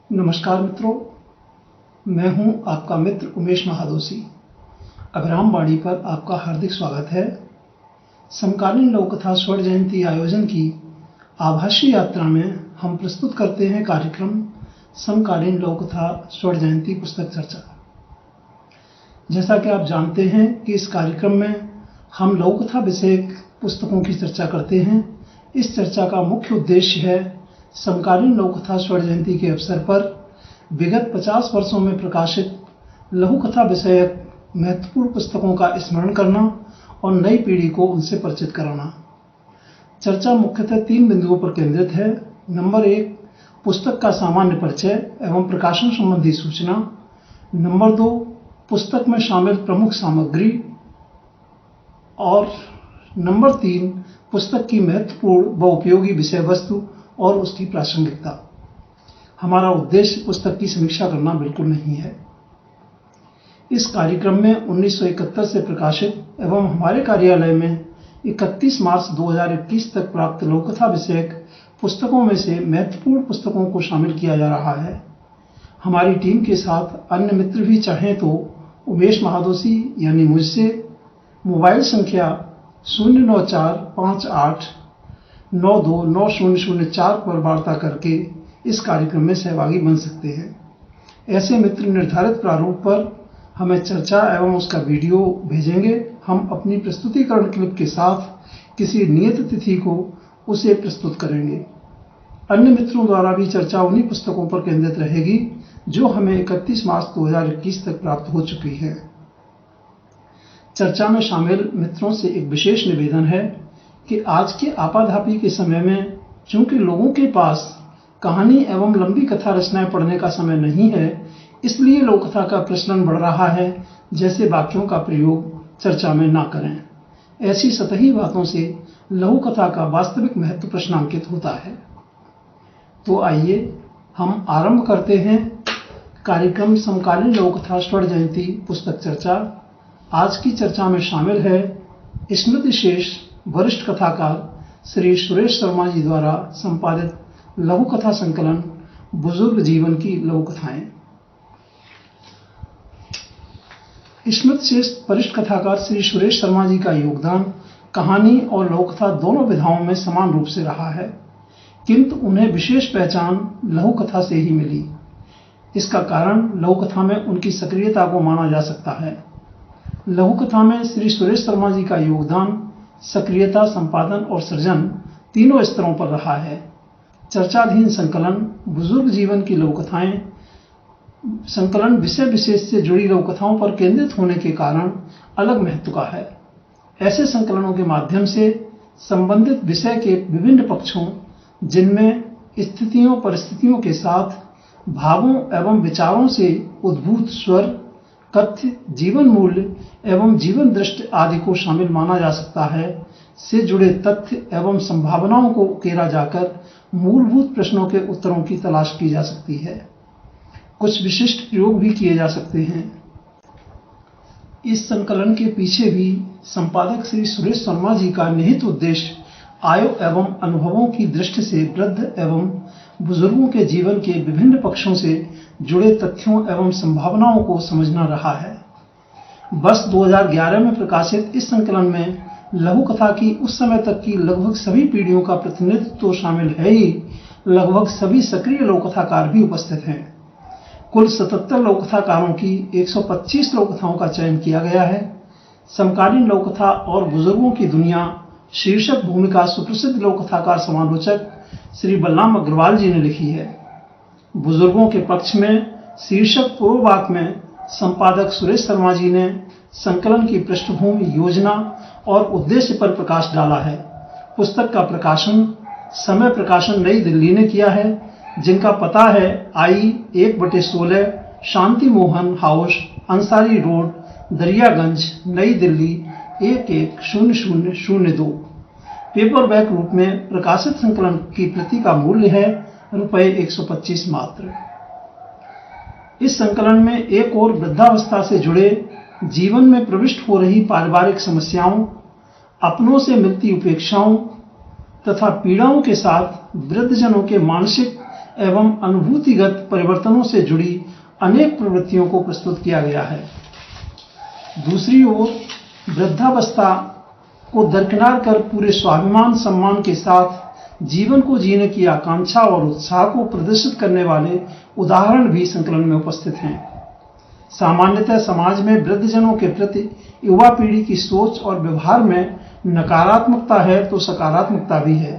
नमस्कार मित्रों, मैं हूं आपका मित्र उमेश महादोशी। अभिराम वाणी पर आपका हार्दिक स्वागत है। समकालीन लोककथा स्वर्ण जयंती आयोजन की आभासी यात्रा में हम प्रस्तुत करते हैं कार्यक्रम समकालीन लोककथा स्वर्ण जयंती पुस्तक चर्चा। जैसा कि आप जानते हैं कि इस कार्यक्रम में हम लोककथा विषयक पुस्तकों की चर्चा करते हैं। इस चर्चा का मुख्य उद्देश्य है समकालीन लोककथा स्वर्ण जयंती के अवसर पर विगत 50 वर्षों में प्रकाशित लघु कथा विषयक महत्वपूर्ण पुस्तकों का स्मरण करना और नई पीढ़ी को उनसे परिचित कराना। चर्चा मुख्यतः 3 बिंदुओं पर केंद्रित है। नंबर 1, पुस्तक का सामान्य परिचय एवं प्रकाशन संबंधी सूचना। नंबर 2, पुस्तक में शामिल प्रमुख सामग्री। और नंबर 3, पुस्तक की महत्वपूर्ण व उपयोगी विषय वस्तु और उसकी प्रासंगिकता। हमारा उद्देश्य पुस्तक की समीक्षा करना बिल्कुल नहीं है। इस कार्यक्रम में 1971 से प्रकाशित एवं हमारे कार्यालय में 31 मार्च 2021 तक प्राप्त लोककथा विषयक पुस्तकों में से महत्वपूर्ण पुस्तकों को शामिल किया जा रहा है। हमारी टीम के साथ अन्य मित्र भी चाहें तो उमेश महादोशी यानी मुझसे मोबाइल संख्या 09458929004 पर वार्ता करके इस कार्यक्रम में सहभागी बन सकते हैं। ऐसे मित्र निर्धारित प्रारूप पर हमें चर्चा एवं उसका वीडियो भेजेंगे। हम अपनी प्रस्तुतिकरण क्लिप के साथ किसी नियत तिथि को उसे प्रस्तुत करेंगे। अन्य मित्रों द्वारा भी चर्चा उन्हीं पुस्तकों पर केंद्रित रहेगी जो हमें 31 मार्च 2021 तक प्राप्त हो चुकी है। चर्चा में शामिल मित्रों से एक विशेष निवेदन है कि आज के आपाधापी के समय में चूंकि लोगों के पास कहानी एवं लंबी कथा रचनाएं पढ़ने का समय नहीं है, इसलिए लोककथा का प्रचलन बढ़ रहा है। जैसे वाक्यों का प्रयोग चर्चा में ना करें। ऐसी सतही बातों से लघु कथा का वास्तविक महत्व प्रश्नांकित होता है। तो आइए हम आरंभ करते हैं कार्यक्रम समकालीन लोककथा स्वर्ण जयंती पुस्तक चर्चा। आज की चर्चा में शामिल है स्मृति शेष वरिष्ठ कथाकार श्री सुरेश शर्मा जी द्वारा संपादित लघु कथा संकलन बुजुर्ग जीवन की लघु कथाएं। स्मृति शेष वरिष्ठ कथाकार श्री सुरेश शर्मा जी का योगदान कहानी और लघु कथा दोनों विधाओं में समान रूप से रहा है, किंतु उन्हें विशेष पहचान लघु कथा से ही मिली। इसका कारण लघु कथा में उनकी सक्रियता को माना जा सकता है। लघु कथा में श्री सुरेश शर्मा जी का योगदान सक्रियता, संपादन और सृजन तीनों स्तरों पर रहा है। चर्चाधीन संकलन बुजुर्ग जीवन की लघु कथाएं संकलन विषय विशेष से जुड़ी लघु कथाओं पर केंद्रित होने के कारण अलग महत्व का है। ऐसे संकलनों के माध्यम से संबंधित विषय के विभिन्न पक्षों, जिनमें स्थितियों परिस्थितियों के साथ भावों एवं विचारों से उद्भूत स्वर, कथ्य, जीवन मूल्य एवं जीवन दृष्टि आदि को शामिल माना जा सकता है, से जुड़े तथ्य एवं संभावनाओं को उकेरा जाकर मूलभूत प्रश्नों के उत्तरों की तलाश की जा सकती है। कुछ विशिष्ट प्रयोग भी किए जा सकते हैं। इस संकलन के पीछे भी संपादक श्री सुरेश शर्मा जी का निहित उद्देश्य आयु एवं अनुभवों की दृष्टि से वृद्ध एवं बुजुर्गों के जीवन के विभिन्न पक्षों से जुड़े तथ्यों एवं संभावनाओं को समझना रहा है। वर्ष 2011 में प्रकाशित इस संकलन में लघु कथा की उस समय तक की लगभग सभी पीढ़ियों का प्रतिनिधित्व तो शामिल है ही, लगभग सभी सक्रिय लोक कथाकार भी उपस्थित हैं। कुल 77 लोक कथाकारों की 125 लोक कथाओं का चयन किया गया है। समकालीन लोक कथा और बुजुर्गों की दुनिया शीर्षक भूमिका सुप्रसिद्ध लोक कथाकार समालोचक श्री बलराम अग्रवाल जी ने लिखी है। बुजुर्गों के पक्ष में शीर्षक पूर्ववाक में संपादक सुरेश शर्मा जी ने संकलन की पृष्ठभूमि, योजना और उद्देश्य पर प्रकाश डाला है। पुस्तक का प्रकाशन समय प्रकाशन नई दिल्ली ने किया है, जिनका पता है आई 1/16 शांति मोहन हाउस, अंसारी रोड, दरियागंज, नई दिल्ली 110002। पेपरबैक रूप में प्रकाशित संकलन की प्रति का मूल्य है ₹125 मात्र। इस संकलन में एक और वृद्धावस्था से जुड़े जीवन में प्रविष्ट हो रही पारिवारिक समस्याओं, अपनों से मिलती उपेक्षाओं तथा पीड़ाओं के साथ वृद्धजनों के मानसिक एवं अनुभूतिगत परिवर्तनों से जुड़ी अनेक प्रवृत्तियों को प्रस्तुत किया गया है। दूसरी ओर वृद्धावस्था को दरकिनार कर पूरे स्वाभिमान सम्मान के साथ जीवन को जीने की आकांक्षा और उत्साह को प्रदर्शित करने वाले उदाहरण भी संकलन में उपस्थित हैं। सामान्यतः समाज में वृद्धजनों के प्रति युवा पीढ़ी की सोच और व्यवहार में नकारात्मकता है तो सकारात्मकता भी है,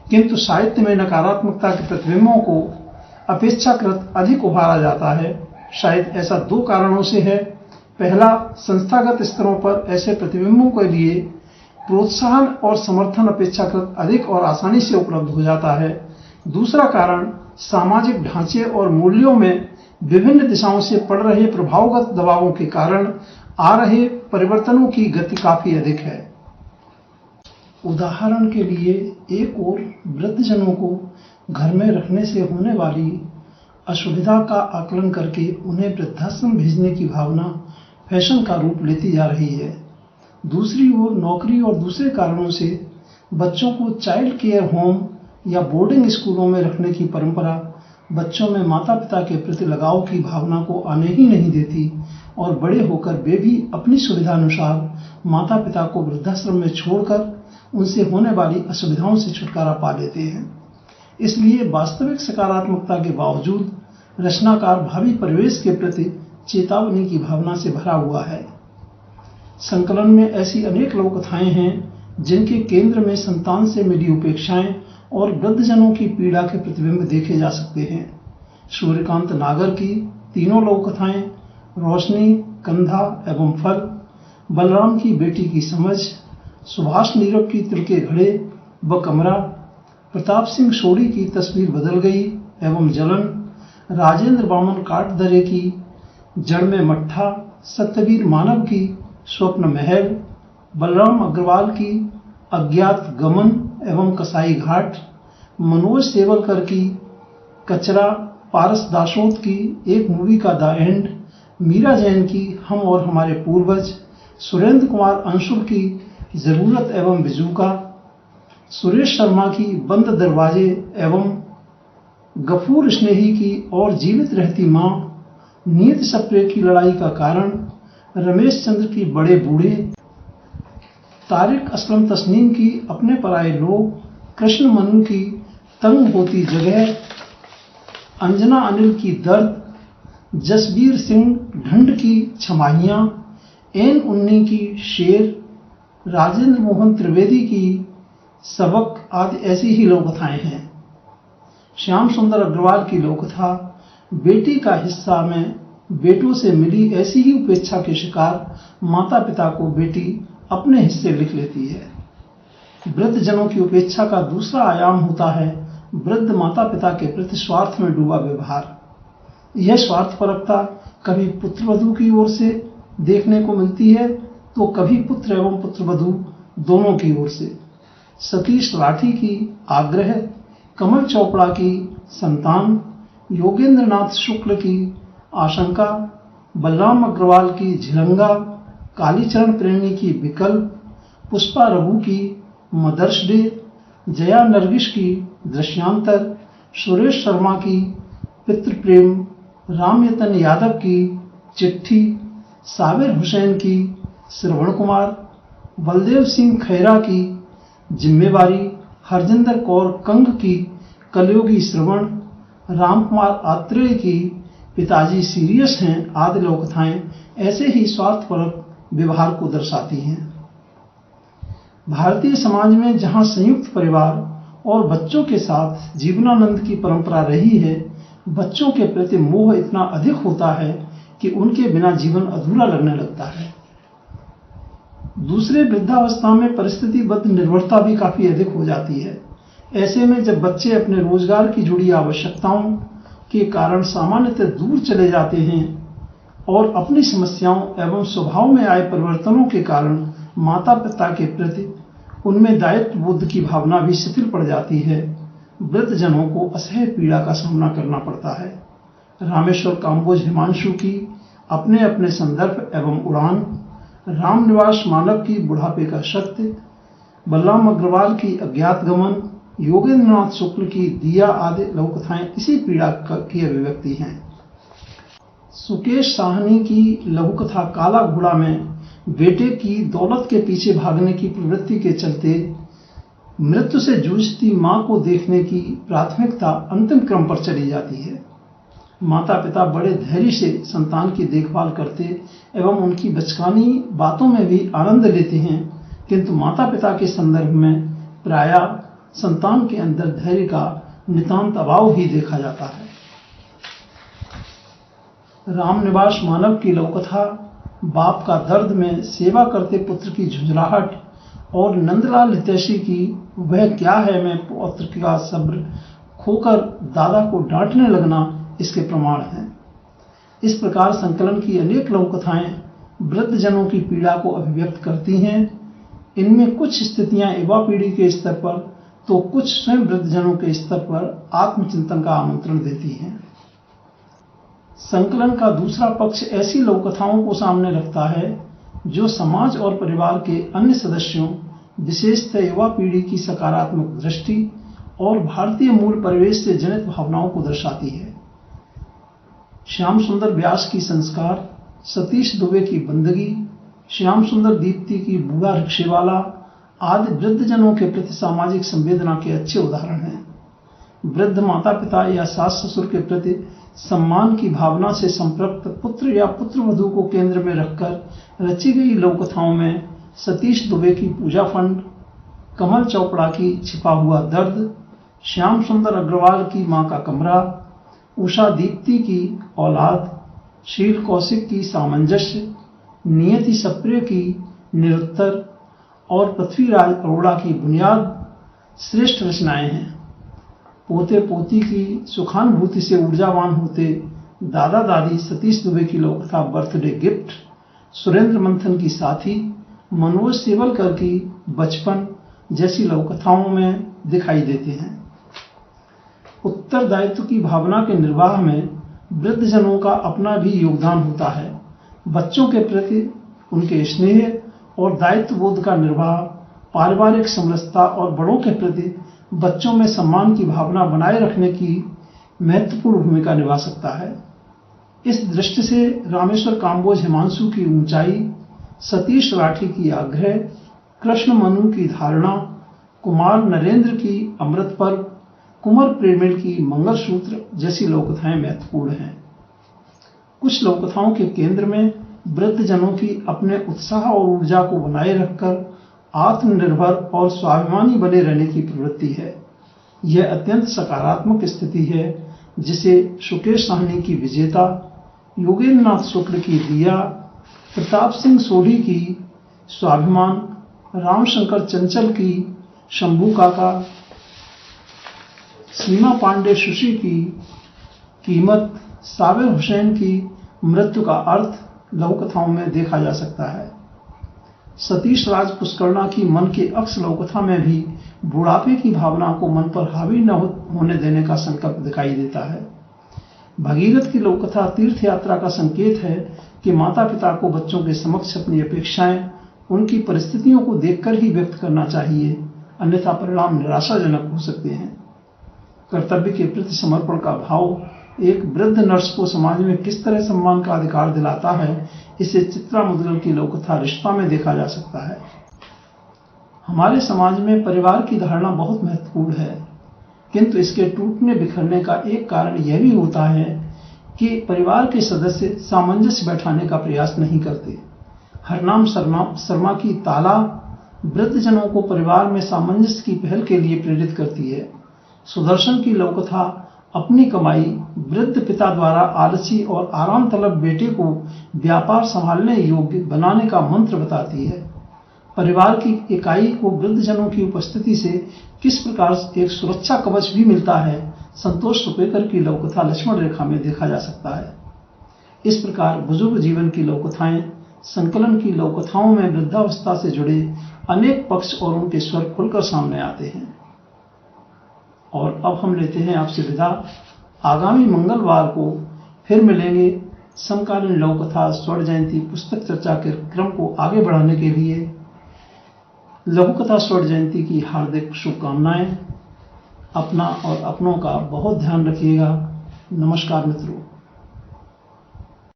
किंतु साहित्य में नकारात्मकता के प्रतिबिंबों को अपेक्षाकृत अधिक उभारा जाता है। शायद ऐसा दो कारणों से है। पहला, संस्थागत स्तरों पर ऐसे प्रतिबिंबों के लिए प्रोत्साहन और समर्थन अपेक्षाकृत अधिक और आसानी से उपलब्ध हो जाता है। दूसरा कारण, सामाजिक ढांचे और मूल्यों में विभिन्न दिशाओं से पड़ रहे प्रभावगत दबावों के कारण आ रहे परिवर्तनों की गति काफी अधिक है। उदाहरण के लिए, एक ओर वृद्धजनों को घर में रखने से होने वाली असुविधा का आकलन करके उन्हें वृद्धाश्रम भेजने की भावना फैशन का रूप लेती जा रही है। दूसरी ओर नौकरी और दूसरे कारणों से बच्चों को चाइल्ड केयर होम या बोर्डिंग स्कूलों में रखने की परंपरा बच्चों में माता पिता के प्रति लगाव की भावना को आने ही नहीं देती और बड़े होकर वे भी अपनी सुविधानुसार माता पिता को वृद्धाश्रम में छोड़कर उनसे होने वाली असुविधाओं से छुटकारा पा लेते हैं। इसलिए वास्तविक सकारात्मकता के बावजूद रचनाकार भावी परिवेश के प्रति चेतावनी की भावना से भरा हुआ है। संकलन में ऐसी अनेक लोककथाएं हैं जिनके केंद्र में संतान से मिली उपेक्षाएं और वृद्धजनों की पीड़ा के प्रतिबिंब देखे जा सकते हैं। सूर्यकांत नागर की तीनों लोककथाएं, रोशनी, कंधा एवं फल, बलराम की बेटी की समझ, सुभाष नीरव की तिल के घड़े व कमरा, प्रताप सिंह सोढ़ी की तस्वीर बदल गई एवं जलन, राजेंद्र बामन काटदरे की जड़ में मट्ठा, सत्यवीर मानव की स्वप्न महल, बलराम अग्रवाल की अज्ञात गमन एवं कसाई घाट, मनोज सेवलकर की कचरा, पारस दासोत की एक मूवी का द एंड, मीरा जैन की हम और हमारे पूर्वज, सुरेंद्र कुमार अंशुल की जरूरत एवं बिजूका, सुरेश शर्मा की बंद दरवाजे एवं गफूर स्नेही की और जीवित रहती मां, नीत सप्रे की लड़ाई का कारण, रमेश चंद्र की बड़े बूढ़े, तारिक असलम तस्नीम की अपने पराए लोग, कृष्ण मनु की तंग होती जगह, अंजना अनिल की दर्द, जसबीर सिंह ढंड की छमाहियां, एन उन्नी की शेर, राजेंद्र मोहन त्रिवेदी की सबक आदि ऐसी ही लोककथाएं हैं। श्याम सुंदर अग्रवाल की लोककथा बेटी का हिस्सा में बेटों से मिली ऐसी ही उपेक्षा के शिकार माता पिता को बेटी अपने हिस्से लिख लेती है। वृद्धजनों की उपेक्षा का दूसरा आयाम होता है वृद्ध माता पिता के प्रति स्वार्थ में डूबा व्यवहार। यह स्वार्थपरकता कभी पुत्रवधू की ओर से देखने को मिलती है तो कभी पुत्र एवं पुत्रवधू दोनों की ओर से। सतीश राठी की आग्रह, कमल चोपड़ा की संतान, योगेंद्र नाथ शुक्ल की आशंका, बलराम अग्रवाल की झिलंगा, कालीचरण प्रेमी की विकल्प, पुष्पा रघु की मदर्स डे, जया नरगिस की दृश्यांतर, सुरेश शर्मा की पितृप्रेम, रामयतन यादव की चिट्ठी, साबिर हुसैन की श्रवण कुमार, बलदेव सिंह खैरा की जिम्मेवारी, हरजिंदर कौर कंग की कलयुगी श्रवण, रामकुमार आत्रेय की पिताजी सीरियस हैं आदि लोककथाएं ऐसे ही स्वार्थपरक व्यवहार को दर्शाती हैं। भारतीय समाज में जहां संयुक्त परिवार और बच्चों के साथ जीवनानंद की परंपरा रही है, बच्चों के प्रति मोह इतना अधिक होता है कि उनके बिना जीवन अधूरा लगने लगता है। दूसरे वृद्धावस्था में परिस्थितिबद्ध निर्भरता भी काफी अधिक हो जाती है। ऐसे में जब बच्चे अपने रोजगार की जुड़ी आवश्यकताओं के कारण सामान्यतः दूर चले जाते हैं और अपनी समस्याओं एवं स्वभाव में आए परिवर्तनों के कारण माता पिता के प्रति उनमें दायित्व बोध की भावना भी शिथिल पड़ जाती है, वृद्धजनों को असह्य पीड़ा का सामना करना पड़ता है। रामेश्वर काम्बोज हिमांशु की अपने अपने संदर्भ एवं उड़ान, रामनिवास मानव की बुढ़ापे का सत्य, बलराम अग्रवाल की अज्ञात गमन, योगेंद्रनाथ शुक्ल की दिया आदि लघु कथाएं इसी पीड़ा की अभिव्यक्ति हैं। सुकेश साहनी की लघु कथा काला घोड़ा में बेटे की दौलत के पीछे भागने की प्रवृत्ति के चलते मृत्यु से जूझती मां को देखने की प्राथमिकता अंतिम क्रम पर चली जाती है। माता पिता बड़े धैर्य से संतान की देखभाल करते एवं उनकी बचकानी बातों में भी आनंद लेते हैं, किंतु माता पिता के संदर्भ में प्रायः संतान के अंदर धैर्य का नितांत अभाव ही देखा जाता है। रामनिवास मानव की लघुकथा बाप का दर्द में सेवा करते पुत्र की झुंझलाहट और नंदलाल हितैषी की वह क्या है मैं पुत्र का सब्र खोकर दादा को डांटने लगना इसके प्रमाण हैं। इस प्रकार संकलन की अनेक लघु कथाएं वृद्धजनों की पीड़ा को अभिव्यक्त करती हैं। इनमें कुछ स्थितियां युवा पीढ़ी के स्तर पर तो कुछ स्वयं वृद्धजनों के स्तर पर आत्मचिंतन का आमंत्रण देती हैं। संकलन का दूसरा पक्ष ऐसी लघु कथाओं को सामने रखता है जो समाज और परिवार के अन्य सदस्यों, विशेषतः युवा पीढ़ी की सकारात्मक दृष्टि और भारतीय मूल परिवेश से जनित भावनाओं को दर्शाती है। श्याम सुंदर व्यास की संस्कार, सतीश दुबे की बंदगी, श्याम सुंदर दीप्ति की बूढ़ा रिक्शेवाला आदि वृद्धजनों के प्रति सामाजिक संवेदना के अच्छे उदाहरण हैं। वृद्ध माता पिता या सास ससुर के प्रति सम्मान की भावना से संपृक्त पुत्र या पुत्रवधू को केंद्र में रखकर रची गई लघु कथाओं में सतीश दुबे की पूजा फंड, कमल चोपड़ा की छिपा हुआ दर्द, श्याम सुंदर अग्रवाल की मां का कमरा, उषा दीप्ति की औलाद, शील कौशिक की सामंजस्य, नियति सप्रिय की निरुत्तर और पृथ्वीराज अरोड़ा की बुनियाद श्रेष्ठ रचनाएं हैं। पोते पोती की सुखानुभूति से ऊर्जावान होते दादा दादी सतीश दुबे की लघुकथा बर्थडे गिफ्ट, सुरेंद्र मंथन की साथी, मनोज सेवलकर की बचपन जैसी लघुकथाओं में दिखाई देते हैं। उत्तरदायित्व की भावना के निर्वाह में वृद्धजनों का अपना भी योगदान होता है। बच्चों के प्रति उनके स्नेह और दायित्व बोध का निर्वाह पारिवारिक समरसता और बड़ों के प्रति बच्चों में सम्मान की भावना बनाए रखने की महत्वपूर्ण भूमिका निभा सकता है। इस दृष्टि से रामेश्वर काम्बोज हिमांशु की ऊंचाई, सतीश राठी की आग्रह, कृष्ण मनु की धारणा, कुमार नरेंद्र की अमृत पर्व, कुंवर प्रेमिल की मंगलसूत्र जैसी लघुकथाएं महत्वपूर्ण हैं। कुछ लघुकथाओं के केंद्र में वृद्धजनों की अपने उत्साह और ऊर्जा को बनाए रखकर आत्मनिर्भर और स्वाभिमानी बने रहने की प्रवृत्ति है। यह अत्यंत सकारात्मक स्थिति है जिसे सुकेश साहनी की विजेता, योगेंद्रनाथ शुक्ल की दिया, प्रताप सिंह सोढ़ी की स्वाभिमान, रामशंकर चंचल की शंभू काका, सीमा पांडे सुशी की कीमत, साबिर हुसैन की मृत्यु का अर्थ लघुकथाओं में देखा जा सकता है। सतीश राज पुष्करणा की मन के अक्स लघुकथा में भी बुढ़ापे की भावना को मन पर हावी न होने देने का संकल्प दिखाई देता है। भगीरथ की लघुकथा तीर्थ यात्रा का संकेत है कि माता पिता को बच्चों के समक्ष अपनी अपेक्षाएं उनकी परिस्थितियों को देखकर ही व्यक्त करना चाहिए, अन्यथा परिणाम निराशाजनक हो सकते हैं। कर्तव्य के प्रति समर्पण का भाव एक वृद्ध नर्स को समाज में किस तरह सम्मान का अधिकार दिलाता है, इसे चित्रा मुदगल की लघुकथा रिश्ता में देखा जा सकता है। हमारे समाज में परिवार की धारणा बहुत महत्वपूर्ण है, किंतु इसके टूटने बिखरने का एक कारण यह भी होता है कि परिवार के सदस्य सामंजस्य बैठाने का प्रयास नहीं करते। हरनाम शर्मा की ताला वृद्धजनों को परिवार में सामंजस्य की पहल के लिए प्रेरित करती है। सुदर्शन की लघुकथा अपनी कमाई वृद्ध पिता द्वारा आलसी और आराम तलब बेटे को व्यापार संभालने योग्य बनाने का मंत्र बताती है। परिवार की इकाई को वृद्धजनों की उपस्थिति से किस प्रकार एक सुरक्षा कवच भी मिलता है, संतोष सुपेकर की लघुकथा लक्ष्मण रेखा में देखा जा सकता है। इस प्रकार बुजुर्ग जीवन की लघुकथाएं संकलन की लघुकथाओं में वृद्धावस्था से जुड़े अनेक पक्ष और उनके स्वर खुलकर सामने आते हैं। और अब हम लेते हैं आपसे विदा। आगामी मंगलवार को फिर मिलेंगे। समकालीन लघुकथा स्वर्ण जयंती पुस्तक चर्चा के क्रम को आगे बढ़ाने के लिए लघुकथा स्वर्ण जयंती की हार्दिक शुभकामनाएं। अपना और अपनों का बहुत ध्यान रखिएगा। नमस्कार मित्रों।